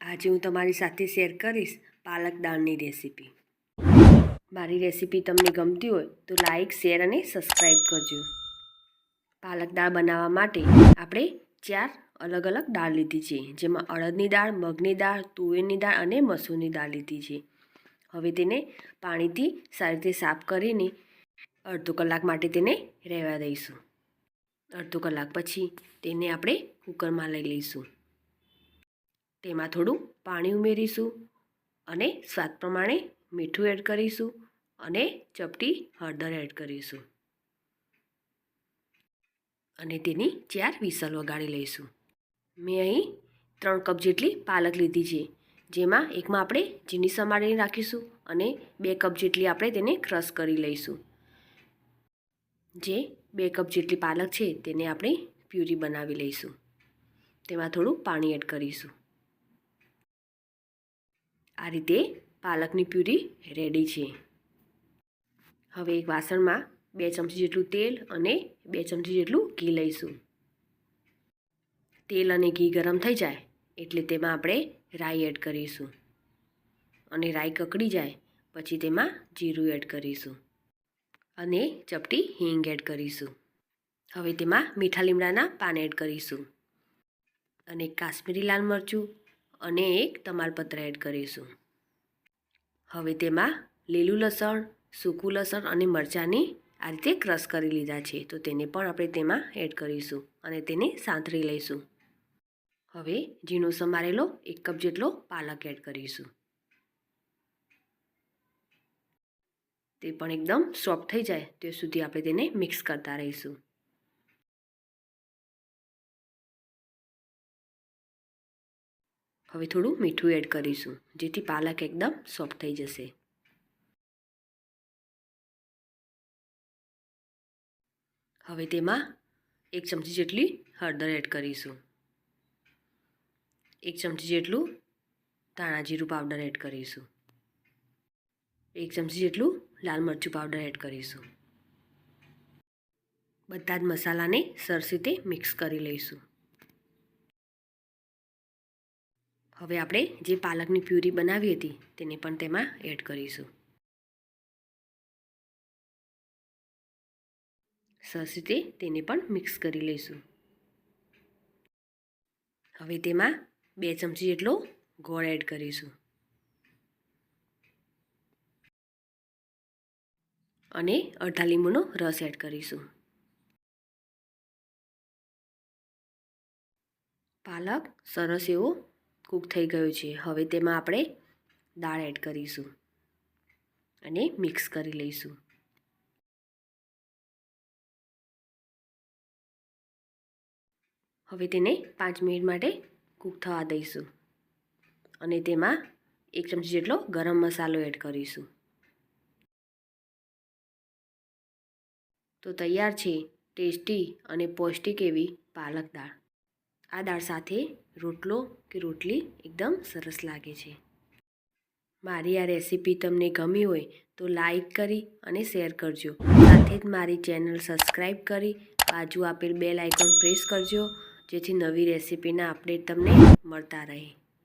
આજે હું તમારી સાથે શેર કરીશ પાલક દાળની રેસીપી। મારી રેસીપી તમને ગમતી હોય તો લાઈક, શેર અને સબસ્ક્રાઈબ કરજો। પાલક દાળ બનાવવા માટે આપણે 4 અલગ અલગ દાળ લીધી છે, જેમાં અડદની દાળ, મગની દાળ, તુવેરની દાળ અને મસૂરની દાળ લીધી છે। હવે તેને પાણીથી સારી રીતે સાફ કરીને અડધો કલાક માટે તેને રહેવા દઈશું। અડધો કલાક પછી તેને આપણે કુકરમાં લઈ લઈશું। તેમાં થોડું પાણી ઉમેરીશું અને સ્વાદ પ્રમાણે મીઠું એડ કરીશું અને ચપટી હળદર એડ કરીશું અને તેની 4 વિસલ વગાડી લઈશું। મેં અહીં 3 કપ જેટલી પાલક લીધી છે, જેમાં એકમાં આપણે ઝીણી સમારીને રાખીશું અને 2 કપ જેટલી આપણે તેને ક્રશ કરી લઈશું। જે 2 કપ જેટલી પાલક છે તેને આપણે પ્યુરી બનાવી લઈશું। તેમાં થોડું પાણી એડ કરીશું। આ રીતે પાલકની પ્યુરી રેડી છે। હવે એક વાસણમાં 2 ચમચી જેટલું તેલ અને 2 ચમચી જેટલું ઘી લઈશું। તેલ અને ઘી ગરમ થઈ જાય એટલે તેમાં આપણે રાઈ એડ કરીશું અને રાઈ કકડી જાય પછી તેમાં જીરું એડ કરીશું અને ચપટી હિંગ એડ કરીશું। હવે તેમાં મીઠા લીમડાના પાન એડ કરીશું અને કાશ્મીરી લાલ મરચું અને એક તમાલપત્ર એડ કરીશું। હવે તેમાં લીલું લસણ, સૂકું લસણ અને મરચાંની આ રીતે ક્રશ કરી લીધા છે, તો તેને પણ આપણે તેમાં એડ કરીશું અને તેને સાંતળી લઈશું। હવે ઝીણો સમારેલો 1 કપ જેટલો પાલક એડ કરીશું। તે પણ એકદમ સોફ્ટ થઈ જાય ત્યાં સુધી આપણે તેને મિક્સ કરતા રહીશું। હવે થોડું મીઠું એડ કરીશું જેથી પાલક એકદમ સોફ્ટ થઈ જશે। હવે તેમાં 1 ચમચી જેટલી હળદર એડ કરીશું, 1 ચમચી જેટલું ધાણા જીરું પાવડર એડ કરીશું, 1 ચમચી જેટલું લાલ મરચું પાવડર એડ કરીશું। બધા જ મસાલાને સરસ રીતે મિક્સ કરી લઈશું। હવે આપણે જે પાલકની પ્યુરી બનાવી હતી તેને પણ તેમાં એડ કરીશું। સરસ રીતે તેને પણ મિક્સ કરી લઈશું। હવે તેમાં 2 ચમચી જેટલો ગોળ એડ કરીશું અને અડધા લીંબુનો રસ એડ કરીશું। પાલક સરસ એવો કૂક થઈ ગયો છે। હવે તેમાં આપણે દાળ એડ કરીશું અને મિક્સ કરી લઈશું। હવે તેને 5 મિનિટ માટે કૂક થવા દઈશું અને તેમાં 1 ચમચી જેટલો ગરમ મસાલો એડ કરીશું। તો તૈયાર છે ટેસ્ટી અને પૌષ્ટિક એવી પાલક દાળ। આ દાળ સાથે રોટલો કે રોટલી એકદમ સરસ લાગે છે। મારી આ રેસીપી તમને ગમી હોય તો લાઈક કરી અને શેર કરજો। સાથે જ મારી ચેનલ સબસ્ક્રાઈબ કરી બાજુ આપેલ બેલ આઇકોન પ્રેસ કરજો, જેથી નવી રેસીપીના અપડેટ તમને મળતા રહે।